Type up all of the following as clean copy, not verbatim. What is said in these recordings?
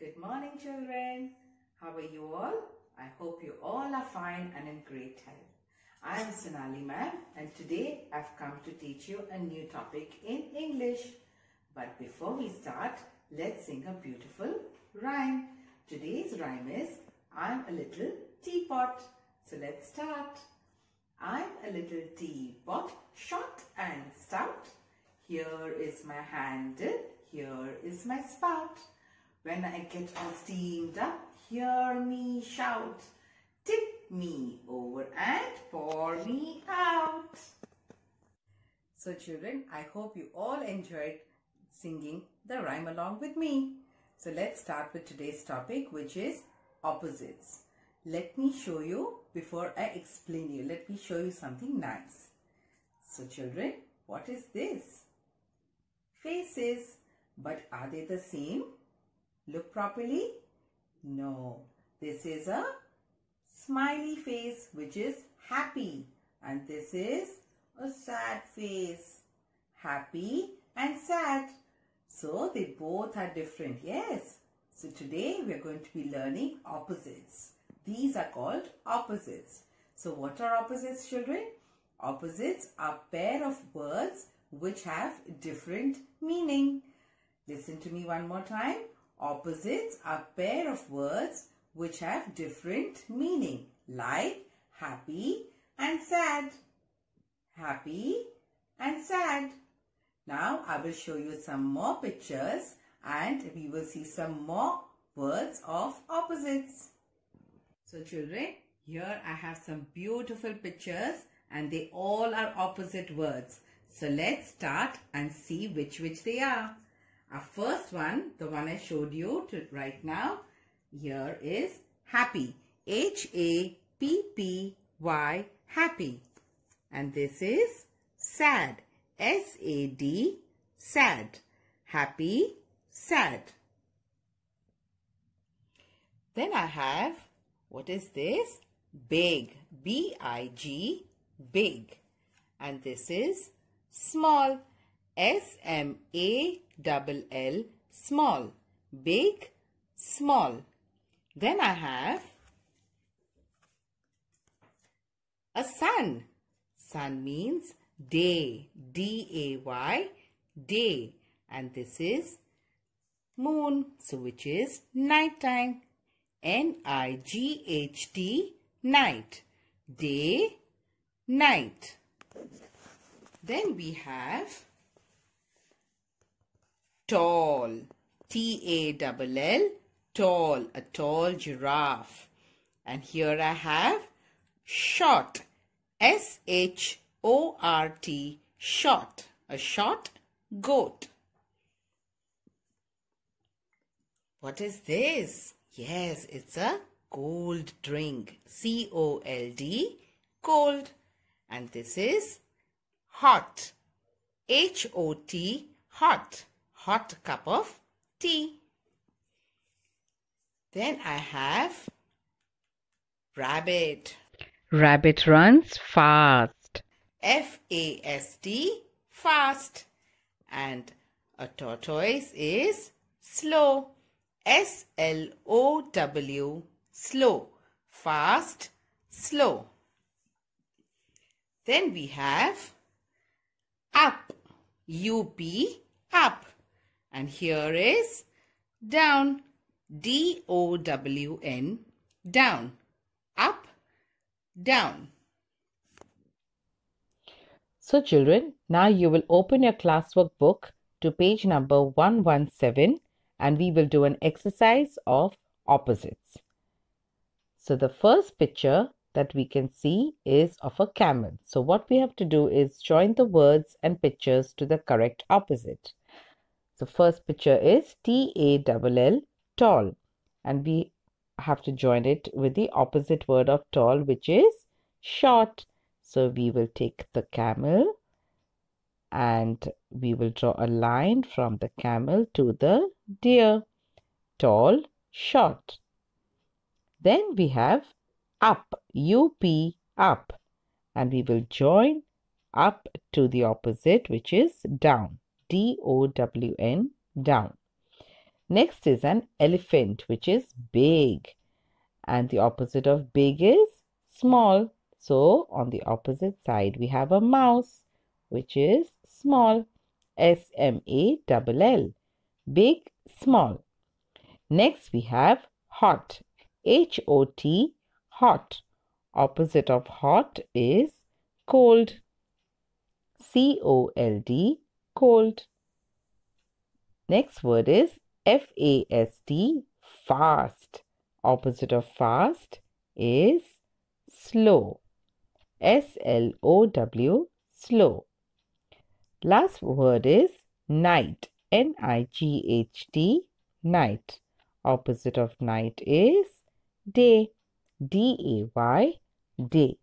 Good morning, children. How are you all? I hope you all are fine and in great health. I am Sonali ma'am, and today I've come to teach you a new topic in English. But before we start, let's sing a beautiful rhyme. Today's rhyme is I'm a little teapot. So let's start. I'm a little teapot, short and stout. Here is my handle, here is my spout. When I get all steamed up, hear me shout. Tip me over and pour me out. So children, I hope you all enjoyed singing the rhyme along with me. So let's start with today's topic, which is opposites. Let me show you, before I explain you, let me show you something nice. So children, what is this? Faces. But are they the same? Look properly. No. This is a smiley face, which is happy. And this is a sad face. Happy and sad. So they both are different. Yes. So today we are going to be learning opposites. These are called opposites. So what are opposites, children? Opposites are pair of words which have different meaning. Listen to me one more time. Opposites are pair of words which have different meaning, like happy and sad. Happy and sad. Now I will show you some more pictures and we will see some more words of opposites. So children, here I have some beautiful pictures and they all are opposite words. So let's start and see which they are. Our first one, the one I showed you right now, here is happy. H-A-P-P-Y, happy. And this is sad. S-A-D, sad. Happy, sad. Then I have, what is this? Big. B-I-G, big. And this is small. S-M-A-L-L, small. Big, small. Then I have a sun. Sun means day. D-A-Y, day. And this is moon, so which is nighttime. N-I-G-H-T, night. Day, night. Then we have tall. T-A-L-L, tall. A tall giraffe. And here I have short. S-H-O-R-T, short. A short goat. What is this? Yes, it's a cold drink. C-O-L-D, cold. And this is hot. H-O-T, hot. Hot cup of tea. Then I have rabbit. Rabbit runs fast. F-A-S-T, fast. And a tortoise is slow. S-L-O-W, slow. Fast, slow. Then we have up. U-P, up. And here is down. D-O-W-N, down. Up, down. So children, now you will open your classwork book to page number 117 and we will do an exercise of opposites. So the first picture that we can see is of a camel. So what we have to do is join the words and pictures to the correct opposite. The first picture is T-A-L-L, tall. And we have to join it with the opposite word of tall, which is short. So we will take the camel and we will draw a line from the camel to the deer. Tall, short. Then we have up, U-P, up. And we will join up to the opposite, which is down. D-O-W-N, down. Next is an elephant, which is big. And the opposite of big is small. So on the opposite side, we have a mouse, which is small. S-M-A-L-L. Big, small. Next we have hot. H-O-T, hot. Opposite of hot is cold. C-O-L-D, cold. Next word is F-A-S-T, fast. Opposite of fast is slow. S-L-O-W, slow. Last word is night. N-I-G-H-T, night. Opposite of night is day. D-A-Y, day.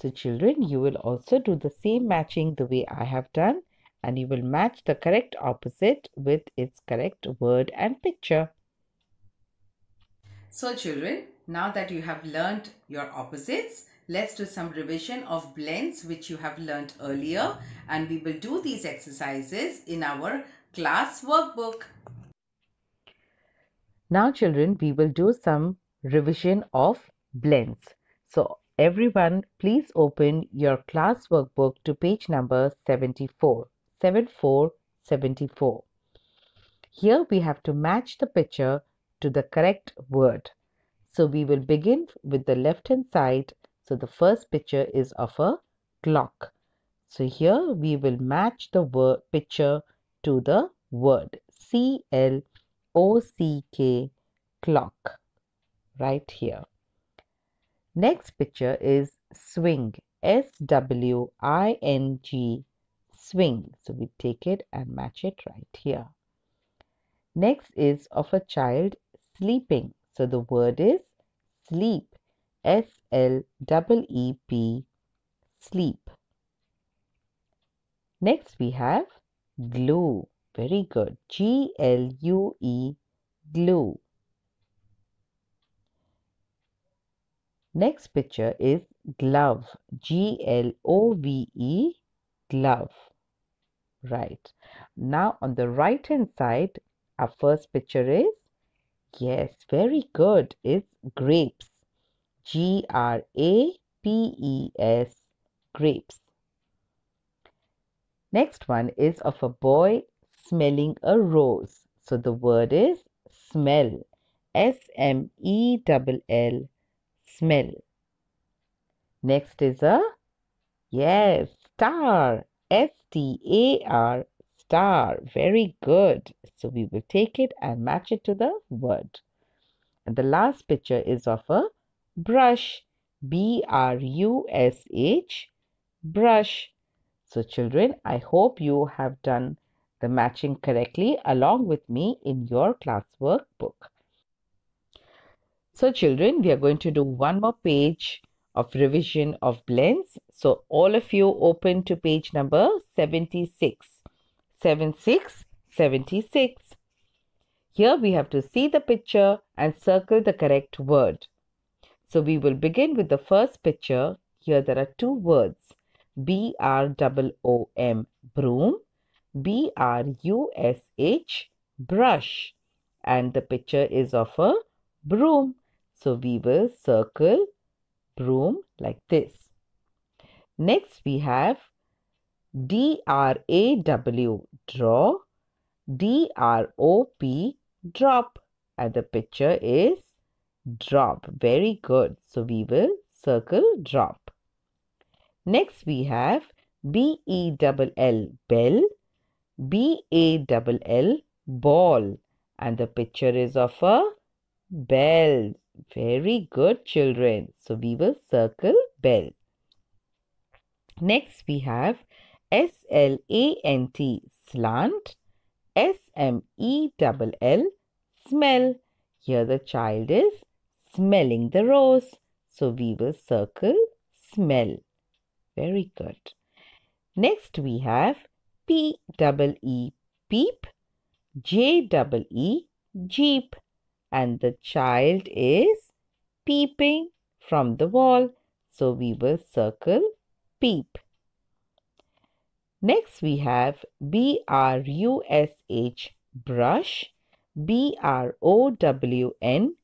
So children, you will also do the same matching the way I have done, and you will match the correct opposite with its correct word and picture. So children, now that you have learnt your opposites, let's do some revision of blends which you have learnt earlier, and we will do these exercises in our class workbook. Now children, we will do some revision of blends. So everyone, please open your class workbook to page number 74. 74. Here we have to match the picture to the correct word. So we will begin with the left hand side. So the first picture is of a clock. So here we will match the word picture to the word C-L-O-C-K, clock, right here. Next picture is swing, S-W-I-N-G, swing. So we take it and match it right here. Next is of a child sleeping. So the word is sleep, S-L-E-E-P, sleep. Next we have glue. Very good. G-L-U-E, glue. Next picture is glove. G-L-O-V-E, glove. Right. Now on the right hand side, our first picture is, yes, very good, it's grapes. G-R-A-P-E-S, grapes. Next one is of a boy smelling a rose. So the word is smell. S-M-E-L-L, smell. Next is a, yes, star. S-T-A-R, star. Very good. So we will take it and match it to the word. And the last picture is of a brush. B-R-U-S-H, brush. So children, I hope you have done the matching correctly along with me in your class workbook. So children, we are going to do one more page of revision of blends. So all of you open to page number 76. 76. Here we have to see the picture and circle the correct word. So we will begin with the first picture. Here there are two words. B-R-O-O-M, broom. B-R-U-S-H, brush. And the picture is of a broom. So we will circle broom like this. Next we have D-R-A-W, draw. D-R-O-P, drop. And the picture is drop. Very good. So we will circle drop. Next we have B-E-L-L, bell. B-A-L-L, ball. And the picture is of a bell. Very good, children. So we will circle bell. Next we have S-L-A-N-T, slant. S-M-E-L-L, smell. Here the child is smelling the rose. So we will circle smell. Very good. Next we have P-E-E, peep. J-E-E, jeep. And the child is peeping from the wall. So we will circle peep. Next we have B-R-U-S-H, brush. B-R-O-W-N,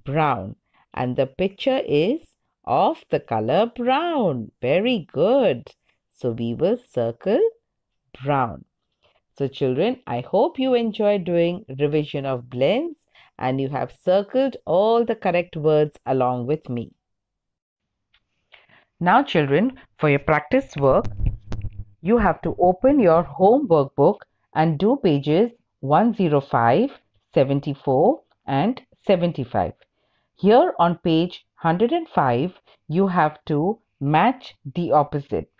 brown. And the picture is of the color brown. Very good. So we will circle brown. So children, I hope you enjoy doing revision of blends and you have circled all the correct words along with me. Now children, for your practice work, you have to open your home workbook and do pages 105, 74 and 75. Here on page 105, you have to match the opposite.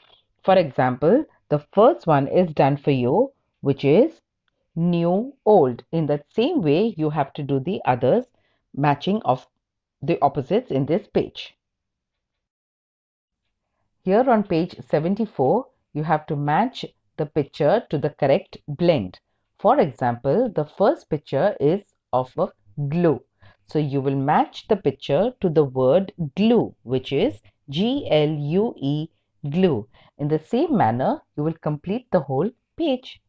For example, the first one is done for you, which is new, old. In that same way, you have to do the others, matching of the opposites in this page. Here on page 74, you have to match the picture to the correct blend. For example, the first picture is of a glue. So you will match the picture to the word glue, which is Glue, glue. In the same manner, you will complete the whole page.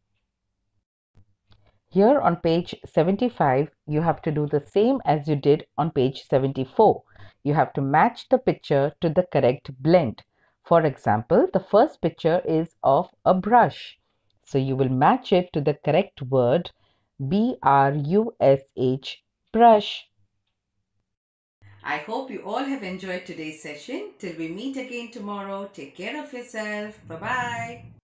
Here on page 75, you have to do the same as you did on page 74. You have to match the picture to the correct blend. For example, the first picture is of a brush. So you will match it to the correct word B-R-U-S-H, brush. I hope you all have enjoyed today's session. Till we meet again tomorrow, take care of yourself. Bye-bye.